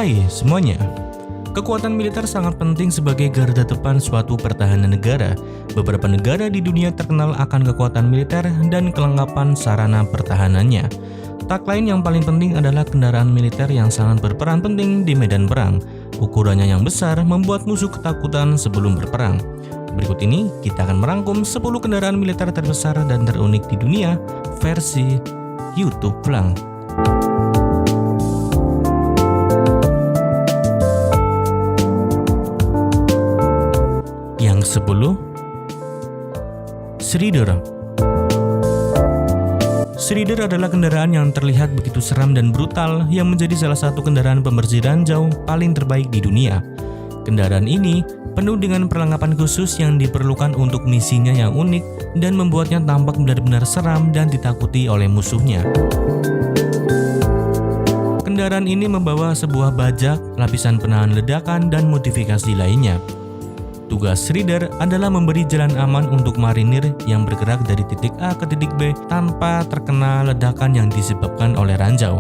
Hai semuanya. Kekuatan militer sangat penting sebagai garda depan suatu pertahanan negara. Beberapa negara di dunia terkenal akan kekuatan militer dan kelengkapan sarana pertahanannya. Tak lain yang paling penting adalah kendaraan militer yang sangat berperan penting di medan perang. Ukurannya yang besar membuat musuh ketakutan sebelum berperang. Berikut ini kita akan merangkum 10 kendaraan militer terbesar dan terunik di dunia versi YouTube Plang. Yang 10, Shredder. Shredder adalah kendaraan yang terlihat begitu seram dan brutal yang menjadi salah satu kendaraan pembersih ranjau paling terbaik di dunia. Kendaraan ini penuh dengan perlengkapan khusus yang diperlukan untuk misinya yang unik dan membuatnya tampak benar-benar seram dan ditakuti oleh musuhnya. Kendaraan ini membawa sebuah bajak, lapisan penahan ledakan, dan modifikasi lainnya. Tugas Shredder adalah memberi jalan aman untuk marinir yang bergerak dari titik A ke titik B tanpa terkena ledakan yang disebabkan oleh ranjau.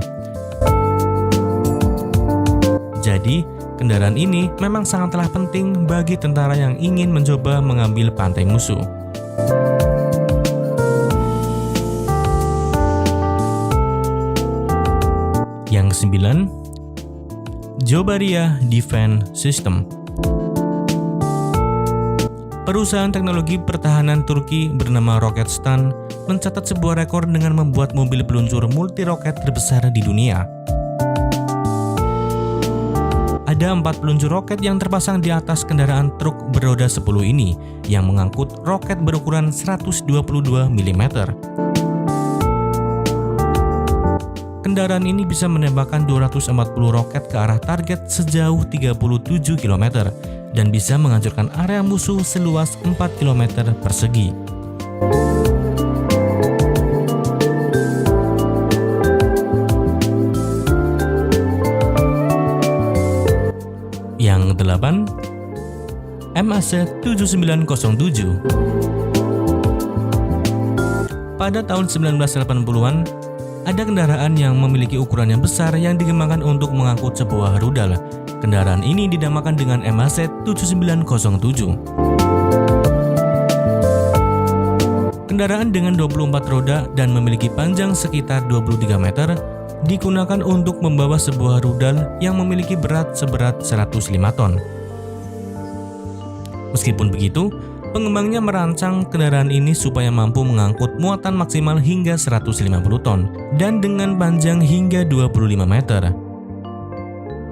Jadi, kendaraan ini memang sangatlah penting bagi tentara yang ingin mencoba mengambil pantai musuh. Yang 9, Jobaria Defense System. Perusahaan teknologi pertahanan Turki bernama Roketsan mencatat sebuah rekor dengan membuat mobil peluncur multi roket terbesar di dunia. Ada 4 peluncur roket yang terpasang di atas kendaraan truk beroda 10 ini yang mengangkut roket berukuran 122 mm. Kendaraan ini bisa menembakkan 240 roket ke arah target sejauh 37 km dan bisa menghancurkan area musuh seluas 4 km persegi. Yang 8, MAC 7907. Pada tahun 1980-an, ada kendaraan yang memiliki ukuran yang besar yang dikembangkan untuk mengangkut sebuah rudal. Kendaraan ini dinamakan dengan MAC 7907. Kendaraan dengan 24 roda dan memiliki panjang sekitar 23 meter digunakan untuk membawa sebuah rudal yang memiliki berat seberat 105 ton. Meskipun begitu, pengembangnya merancang kendaraan ini supaya mampu mengangkut muatan maksimal hingga 150 ton dan dengan panjang hingga 25 meter.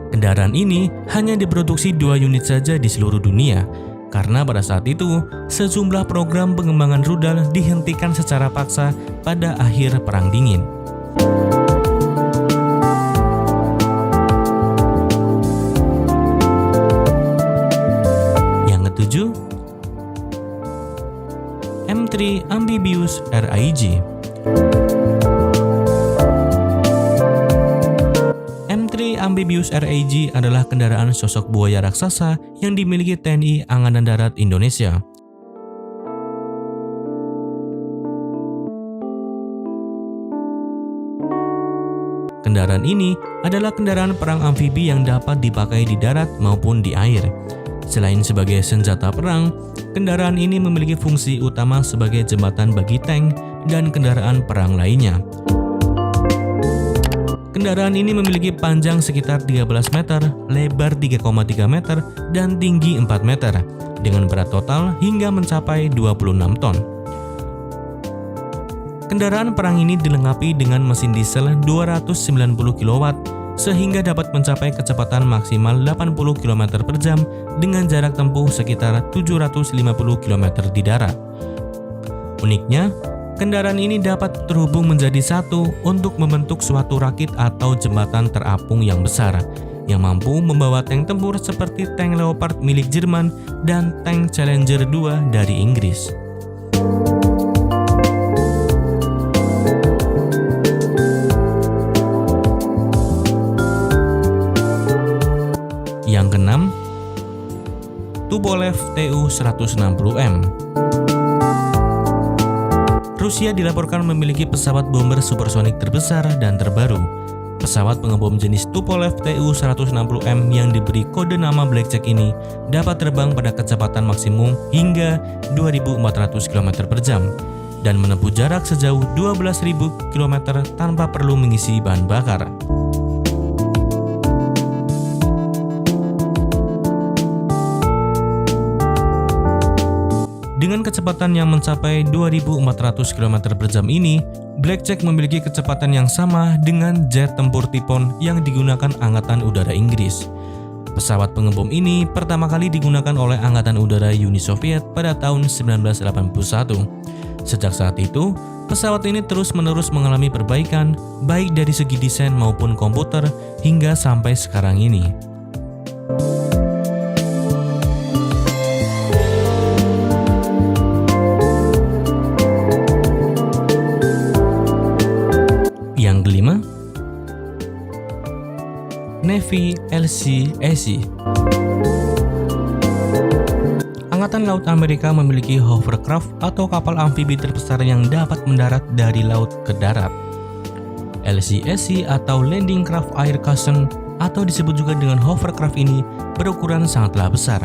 Kendaraan ini hanya diproduksi 2 unit saja di seluruh dunia, karena pada saat itu sejumlah program pengembangan rudal dihentikan secara paksa pada akhir Perang Dingin. Yang ketujuh, M3 Amphibious RIG. M3 Amphibious RIG adalah kendaraan sosok buaya raksasa yang dimiliki TNI Angkatan Darat Indonesia. Kendaraan ini adalah kendaraan perang amfibi yang dapat dipakai di darat maupun di air. Selain sebagai senjata perang, kendaraan ini memiliki fungsi utama sebagai jembatan bagi tank dan kendaraan perang lainnya. Kendaraan ini memiliki panjang sekitar 13 meter, lebar 3,3 meter, dan tinggi 4 meter, dengan berat total hingga mencapai 26 ton. Kendaraan perang ini dilengkapi dengan mesin diesel 290 kW, sehingga dapat mencapai kecepatan maksimal 80 km per jam dengan jarak tempuh sekitar 750 km di darat. Uniknya, kendaraan ini dapat terhubung menjadi satu untuk membentuk suatu rakit atau jembatan terapung yang besar, yang mampu membawa tank tempur seperti tank Leopard milik Jerman dan tank Challenger 2 dari Inggris. Yang keenam, Tupolev Tu-160M. Rusia dilaporkan memiliki pesawat bomber supersonik terbesar dan terbaru. Pesawat pengebom jenis Tupolev Tu-160M yang diberi kode nama Blackjack ini dapat terbang pada kecepatan maksimum hingga 2.400 km per jam dan menempuh jarak sejauh 12.000 km tanpa perlu mengisi bahan bakar. Dengan kecepatan yang mencapai 2.400 km per jam ini, Blackjack memiliki kecepatan yang sama dengan jet tempur Typhoon yang digunakan Angkatan Udara Inggris. Pesawat pengebom ini pertama kali digunakan oleh Angkatan Udara Uni Soviet pada tahun 1981. Sejak saat itu, pesawat ini terus-menerus mengalami perbaikan, baik dari segi desain maupun komputer, hingga sampai sekarang ini. Yang kelima, Navy LCAC. Angkatan Laut Amerika memiliki hovercraft atau kapal amfibi terbesar yang dapat mendarat dari laut ke darat. LCAC atau Landing Craft Air Cushion atau disebut juga dengan hovercraft ini berukuran sangatlah besar.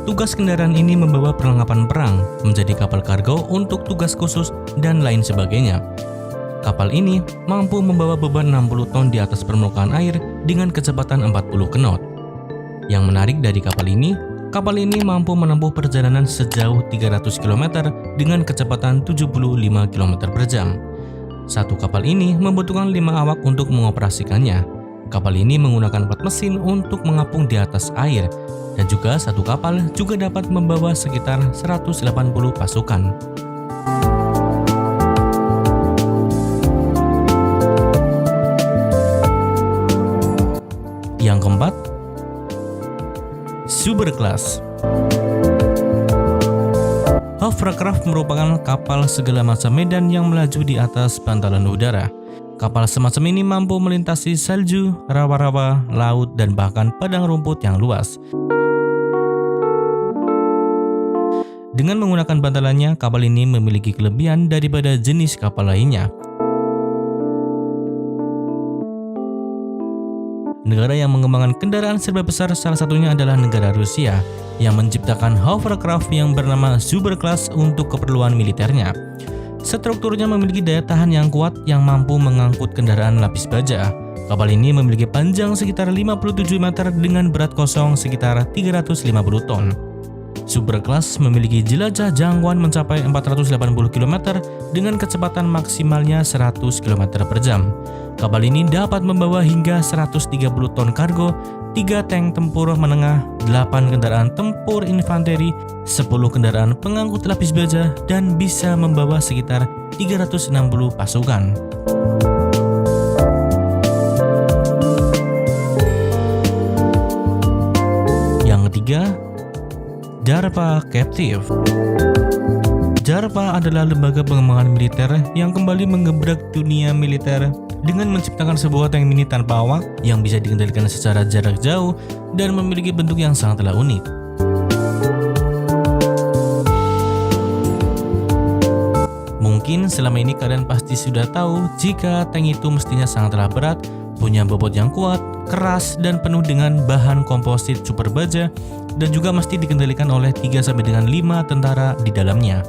Tugas kendaraan ini membawa perlengkapan perang, menjadi kapal kargo untuk tugas khusus, dan lain sebagainya. Kapal ini mampu membawa beban 60 ton di atas permukaan air dengan kecepatan 40 knot. Yang menarik dari kapal ini mampu menempuh perjalanan sejauh 300 km dengan kecepatan 75 km per jam. Satu kapal ini membutuhkan 5 awak untuk mengoperasikannya. Kapal ini menggunakan 4 mesin untuk mengapung di atas air, dan juga satu kapal juga dapat membawa sekitar 180 pasukan. Yang keempat, Superclass. Hovercraft merupakan kapal segala macam medan yang melaju di atas bantalan udara. Kapal semacam ini mampu melintasi salju, rawa-rawa, laut, dan bahkan padang rumput yang luas. Dengan menggunakan bantalannya, kapal ini memiliki kelebihan daripada jenis kapal lainnya. Negara yang mengembangkan kendaraan serba besar salah satunya adalah negara Rusia, yang menciptakan hovercraft yang bernama Superclass untuk keperluan militernya. Strukturnya memiliki daya tahan yang kuat yang mampu mengangkut kendaraan lapis baja. Kapal ini memiliki panjang sekitar 57 meter dengan berat kosong sekitar 350 ton. Superclass memiliki jelajah jangkauan mencapai 480 km dengan kecepatan maksimalnya 100 km per jam. Kapal ini dapat membawa hingga 130 ton kargo, 3 tank tempur menengah, 8 kendaraan tempur infanteri, 10 kendaraan pengangkut lapis baja, dan bisa membawa sekitar 360 pasukan. Yang ketiga, DARPA Captive. DARPA adalah lembaga pengembangan militer yang kembali menggebrak dunia militer dengan menciptakan sebuah tank mini tanpa awak yang bisa dikendalikan secara jarak jauh dan memiliki bentuk yang sangatlah unik. Mungkin selama ini kalian pasti sudah tahu jika tank itu mestinya sangatlah berat, punya bobot yang kuat, keras, dan penuh dengan bahan komposit super baja, dan juga mesti dikendalikan oleh 3-5 tentara di dalamnya.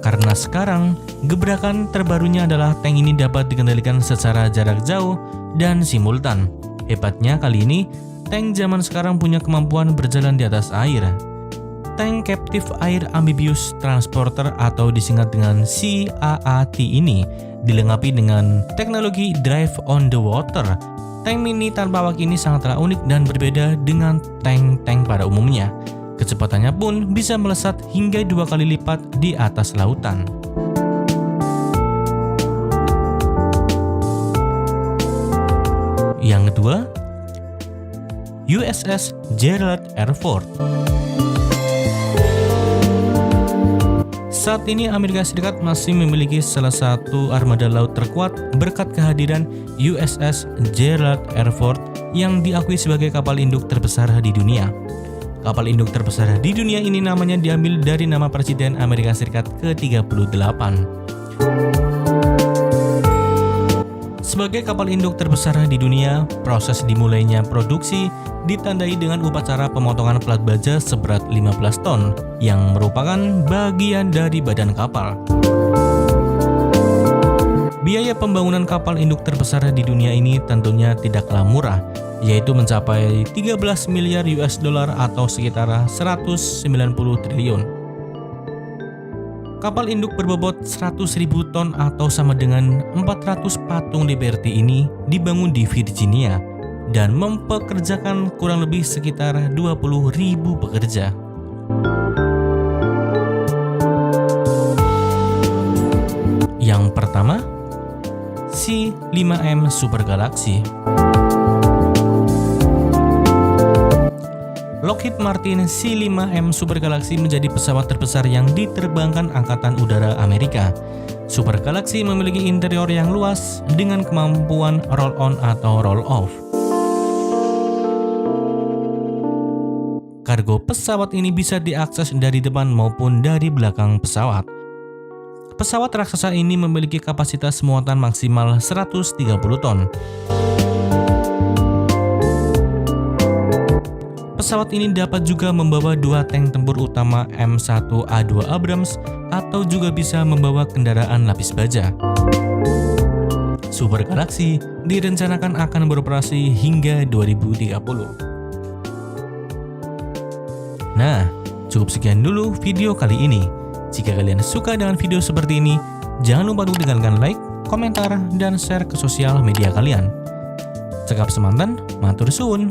Karena sekarang, gebrakan terbarunya adalah tank ini dapat dikendalikan secara jarak jauh dan simultan. Hebatnya kali ini, tank zaman sekarang punya kemampuan berjalan di atas air. Tank Captive Air Amphibious Transporter atau disingkat dengan CAAT ini dilengkapi dengan teknologi Drive on the Water. Tank mini tanpa awak ini sangatlah unik dan berbeda dengan tank-tank pada umumnya. Kecepatannya pun bisa melesat hingga 2 kali lipat di atas lautan. Yang kedua, USS Gerald R. Ford. Saat ini Amerika Serikat masih memiliki salah satu armada laut terkuat berkat kehadiran USS Gerald R. Ford yang diakui sebagai kapal induk terbesar di dunia. Kapal induk terbesar di dunia ini namanya diambil dari nama Presiden Amerika Serikat ke-38. Sebagai kapal induk terbesar di dunia, proses dimulainya produksi ditandai dengan upacara pemotongan plat baja seberat 15 ton yang merupakan bagian dari badan kapal. Biaya pembangunan kapal induk terbesar di dunia ini tentunya tidaklah murah, yaitu mencapai 13 miliar US dollar atau sekitar 190 triliun. Kapal induk berbobot 100.000 ton atau sama dengan 400 patung Liberty ini dibangun di Virginia dan mempekerjakan kurang lebih sekitar 20.000 pekerja. Yang pertama, C-5M Super Galaxy. Lockheed Martin C-5M Super Galaxy menjadi pesawat terbesar yang diterbangkan Angkatan Udara Amerika. Super Galaxy memiliki interior yang luas dengan kemampuan roll-on atau roll-off. Kargo pesawat ini bisa diakses dari depan maupun dari belakang pesawat. Pesawat raksasa ini memiliki kapasitas muatan maksimal 130 ton. Pesawat ini dapat juga membawa 2 tank tempur utama M1A2 Abrams atau juga bisa membawa kendaraan lapis baja. Super Galaxy direncanakan akan beroperasi hingga 2030. Nah, cukup sekian dulu video kali ini. Jika kalian suka dengan video seperti ini, jangan lupa untuk tinggalkan like, komentar, dan share ke sosial media kalian. Cekap semantan, matur suwun.